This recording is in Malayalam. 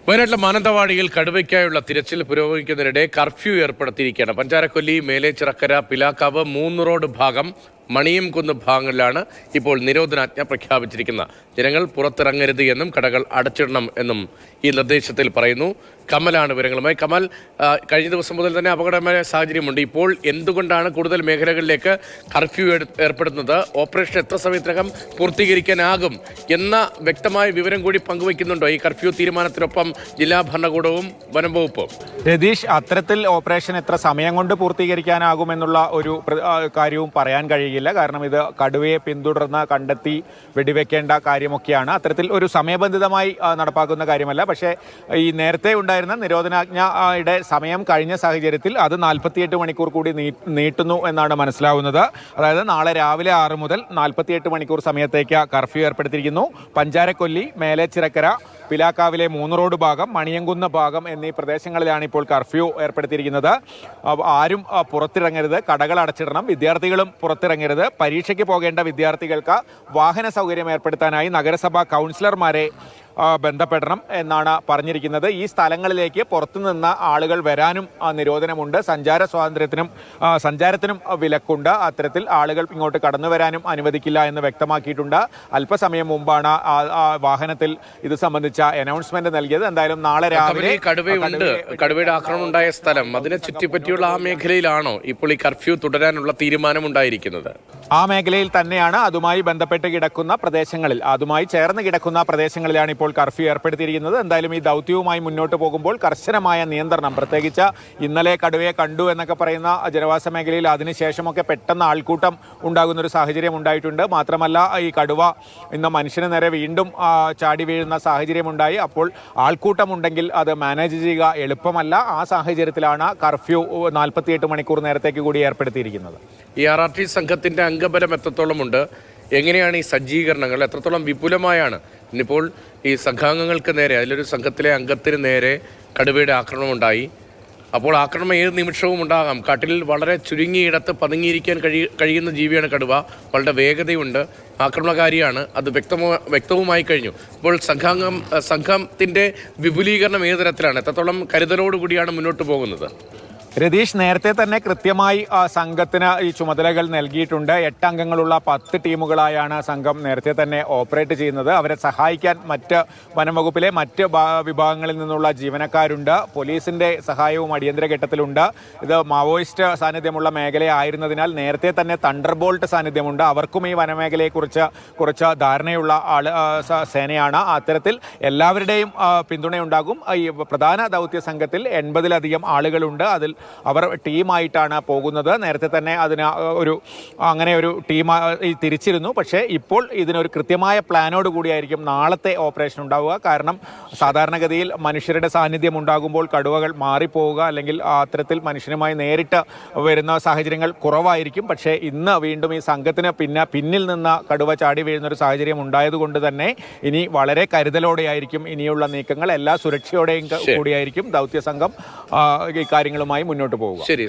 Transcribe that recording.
വയനാട്ടിലെ മാനന്തവാടിയിൽ കടുവയ്ക്കായുള്ള തിരച്ചിൽ പുരോഗമിക്കുന്നതിനിടെ കർഫ്യൂ ഏർപ്പെടുത്തിയിരിക്കുകയാണ്. പഞ്ചാരക്കൊല്ലി, മേലേച്ചിറക്കര, പിലാക്കാവ്, മൂന്ന് റോഡ് ഭാഗം, മണിയംകുന്ന് ഭാഗങ്ങളിലാണ് ഇപ്പോൾ നിരോധനാജ്ഞ പ്രഖ്യാപിച്ചിരിക്കുന്നത്. ജനങ്ങൾ പുറത്തിറങ്ങരുത് എന്നും കടകൾ അടച്ചിടണം എന്നും ഈ നിർദ്ദേശത്തിൽ പറയുന്നു. കമലാണ് വിവരങ്ങളുമായി. കമൽ, കഴിഞ്ഞ ദിവസം മുതൽ തന്നെ അപകടകരമായ സാഹചര്യമുണ്ട്. ഇപ്പോൾ എന്തുകൊണ്ടാണ് കൂടുതൽ മേഖലകളിലേക്ക് കർഫ്യൂ ഏർപ്പെടുത്തുന്നത്? ഓപ്പറേഷൻ എത്ര സമയത്തിനകം പൂർത്തീകരിക്കാനാകും എന്ന വ്യക്തമായ വിവരം കൂടി പങ്കുവയ്ക്കുന്നുണ്ടോ ഈ കർഫ്യൂ തീരുമാനത്തിനൊപ്പം ജില്ലാ ഭരണകൂടവും വനം വകുപ്പും? രതീഷ്, അത്തരത്തിൽ ഓപ്പറേഷൻ എത്ര സമയം കൊണ്ട് പൂർത്തീകരിക്കാനാകുമെന്നുള്ള ഒരു കാര്യവും പറയാൻ കഴിയില്ല. കാരണം ഇത് കടുവയെ പിന്തുടർന്ന് കണ്ടെത്തി വെടിവെക്കേണ്ട കാര്യമൊക്കെയാണ്. അത്തരത്തിൽ ഒരു സമയബന്ധിതമായി നടപ്പാക്കുന്ന കാര്യമല്ല. പക്ഷേ ഈ നേരത്തെ ഉണ്ടായിരുന്ന നിരോധനാജ്ഞയുടെ സമയം കഴിഞ്ഞ സാഹചര്യത്തിൽ അത് 48 മണിക്കൂർ കൂടി നീട്ടുന്നു എന്നാണ് മനസ്സിലാവുന്നത്. അതായത് നാളെ രാവിലെ 6 മുതൽ 48 മണിക്കൂർ സമയത്തേക്ക് കർഫ്യൂ ഏർപ്പെടുത്തിയിരിക്കുന്നു. പഞ്ചാരക്കൊല്ലി, മേലേച്ചിറക്കര, പിലാക്കാവിലെ മൂന്ന് റോഡ് ഭാഗം, മണിയംകുന്ന് ഭാഗം എന്നീ പ്രദേശങ്ങളിലാണ് ഇപ്പോൾ കർഫ്യൂ ഏർപ്പെടുത്തിയിരിക്കുന്നത്. ആരും പുറത്തിറങ്ങരുത്, കടകൾ അടച്ചിടണം, വിദ്യാർത്ഥികളും പുറത്തിറങ്ങരുത്. പരീക്ഷയ്ക്ക് പോകേണ്ട വിദ്യാർത്ഥികൾക്ക് വാഹന സൗകര്യം ഏർപ്പെടുത്താനായി നഗരസഭാ കൗൺസിലർമാരെ ബന്ധപ്പെടണം എന്നാണ് പറഞ്ഞിരിക്കുന്നത്. ഈ സ്ഥലങ്ങളിലേക്ക് പുറത്തുനിന്ന് ആളുകൾ വരാനും നിരോധനമുണ്ട്. സഞ്ചാരത്തിനും വിലക്കുണ്ട്. അത്തരത്തിൽ ആളുകൾ ഇങ്ങോട്ട് കടന്നു വരാനും അനുവദിക്കില്ല എന്ന് വ്യക്തമാക്കിയിട്ടുണ്ട്. അല്പസമയം മുമ്പാണ് വാഹനത്തിൽ ഇത് സംബന്ധിച്ച അനൗൺസ്മെന്റ് നൽകിയത്. എന്തായാലും നാളെ രാവിലെ കടുവയുടെ ആക്രമണം ഉണ്ടായ സ്ഥലം, അതിനെ ചുറ്റിപ്പറ്റിയുള്ള ആ മേഖലയിലാണോ ഇപ്പോൾ ഈ കർഫ്യൂ തുടരാനുള്ള തീരുമാനമുണ്ടായിരിക്കുന്നത്? ആ മേഖലയിൽ തന്നെയാണ്. അതുമായി ബന്ധപ്പെട്ട് കിടക്കുന്ന പ്രദേശങ്ങളിൽ, അതുമായി ചേർന്ന് കിടക്കുന്ന പ്രദേശങ്ങളിലാണ് ഇപ്പോൾ കർഫ്യൂ ഏർപ്പെടുത്തിയിരിക്കുന്നത്. എന്തായാലും ഈ ദൗത്യവുമായി മുന്നോട്ട് പോകുമ്പോൾ കർശനമായ നിയന്ത്രണം, പ്രത്യേകിച്ച് ഇന്നലെ കടുവയെ കണ്ടു എന്നൊക്കെ പറയുന്ന ജനവാസ മേഖലയിൽ അതിനുശേഷമൊക്കെ പെട്ടെന്ന് ആൾക്കൂട്ടം ഉണ്ടാകുന്ന ഒരു സാഹചര്യം ഉണ്ടായിട്ടുണ്ട്. മാത്രമല്ല ഈ കടുവ ഇന്ന് മനുഷ്യന് നേരെ വീണ്ടും ചാടി വീഴുന്ന സാഹചര്യമുണ്ടായി. അപ്പോൾ ആൾക്കൂട്ടമുണ്ടെങ്കിൽ അത് മാനേജ് ചെയ്യുക എളുപ്പമല്ല. ആ സാഹചര്യത്തിലാണ് കർഫ്യൂ 48 മണിക്കൂർ നേരത്തേക്ക് കൂടി ഏർപ്പെടുത്തിയിരിക്കുന്നത്. ഈ RRT സംഘത്തിന്റെ അംഗബലം എത്രത്തോളമുണ്ട്? എങ്ങനെയാണ് ഈ സജ്ജീകരണങ്ങൾ? എത്രത്തോളം വിപുലമായാണ്? ഇന്നിപ്പോൾ ഈ സംഘാംഗങ്ങൾക്ക് നേരെ, അതിലൊരു സംഘത്തിലെ അംഗത്തിന് നേരെ കടുവയുടെ ആക്രമണം ഉണ്ടായി. അപ്പോൾ ആക്രമണം ഏത് നിമിഷവും ഉണ്ടാകാം. കാട്ടിൽ വളരെ ചുരുങ്ങിയിടത്ത് പതുങ്ങിയിരിക്കാൻ കഴിയുന്ന ജീവിയാണ് കടുവ. വളരെ വേഗതയുണ്ട്, ആക്രമണകാരിയാണ്. അത് വ്യക്തവുമായി കഴിഞ്ഞു. ഇപ്പോൾ സംഘത്തിൻ്റെ വിപുലീകരണം ഏത് തരത്തിലാണ്? എത്രത്തോളം കരുതലോടുകൂടിയാണ് മുന്നോട്ട് പോകുന്നത്? രതീഷ്, നേരത്തെ തന്നെ കൃത്യമായി സംഘത്തിന് ഈ ചുമതലകൾ നൽകിയിട്ടുണ്ട്. 8 അംഗങ്ങളുള്ള 10 ടീമുകളായാണ് സംഘം നേരത്തെ തന്നെ ഓപ്പറേറ്റ് ചെയ്യുന്നത്. അവരെ സഹായിക്കാൻ മറ്റ് വനംവകുപ്പിലെ മറ്റ് വിഭാഗങ്ങളിൽ നിന്നുള്ള ജീവനക്കാരുണ്ട്. പോലീസിന്റെ സഹായവും അടിയന്തര ഘട്ടത്തിലുണ്ട്. ഇത് മാവോയിസ്റ്റ് സാന്നിധ്യമുള്ള മേഖലയായിരുന്നതിനാൽ നേരത്തെ തന്നെ തണ്ടർബോൾട്ട് സാന്നിധ്യമുണ്ട്. അവർക്കും ഈ വനമേഖലയെക്കുറിച്ച് കുറച്ച് ധാരണയുള്ള സേനയാണ്. അത്തരത്തിൽ എല്ലാവരുടെയും പിന്തുണയുണ്ടാകും. ഈ പ്രധാന ദൗത്യ സംഘത്തിൽ 80-ലധികം ആളുകളുണ്ട്. അതിൽ അവർ ടീമായിട്ടാണ് പോകുന്നത്. നേരത്തെ തന്നെ അങ്ങനെ ഒരു ടീം തിരിച്ചിരുന്നു. പക്ഷേ ഇപ്പോൾ ഇതിനൊരു കൃത്യമായ പ്ലാനോട് കൂടിയായിരിക്കും നാളത്തെ ഓപ്പറേഷൻ ഉണ്ടാവുക. കാരണം സാധാരണഗതിയിൽ മനുഷ്യരുടെ സാന്നിധ്യം ഉണ്ടാകുമ്പോൾ കടുവകൾ മാറിപ്പോവുക, അല്ലെങ്കിൽ അത്തരത്തിൽ മനുഷ്യനുമായി നേരിട്ട് വരുന്ന സാഹചര്യങ്ങൾ കുറവായിരിക്കും. പക്ഷേ ഇന്ന് വീണ്ടും ഈ സംഘത്തിന് പിന്നിൽ നിന്ന് കടുവ ചാടി വീഴുന്നൊരു സാഹചര്യം ഉണ്ടായതുകൊണ്ട് തന്നെ ഇനി വളരെ കരുതലോടെയായിരിക്കും ഇനിയുള്ള നീക്കങ്ങൾ. എല്ലാ സുരക്ഷയോടെയും കൂടിയായിരിക്കും ദൗത്യ സംഘം ഈ കാര്യങ്ങളുമായി മുന്നോട്ട് പോവുക. ശരി.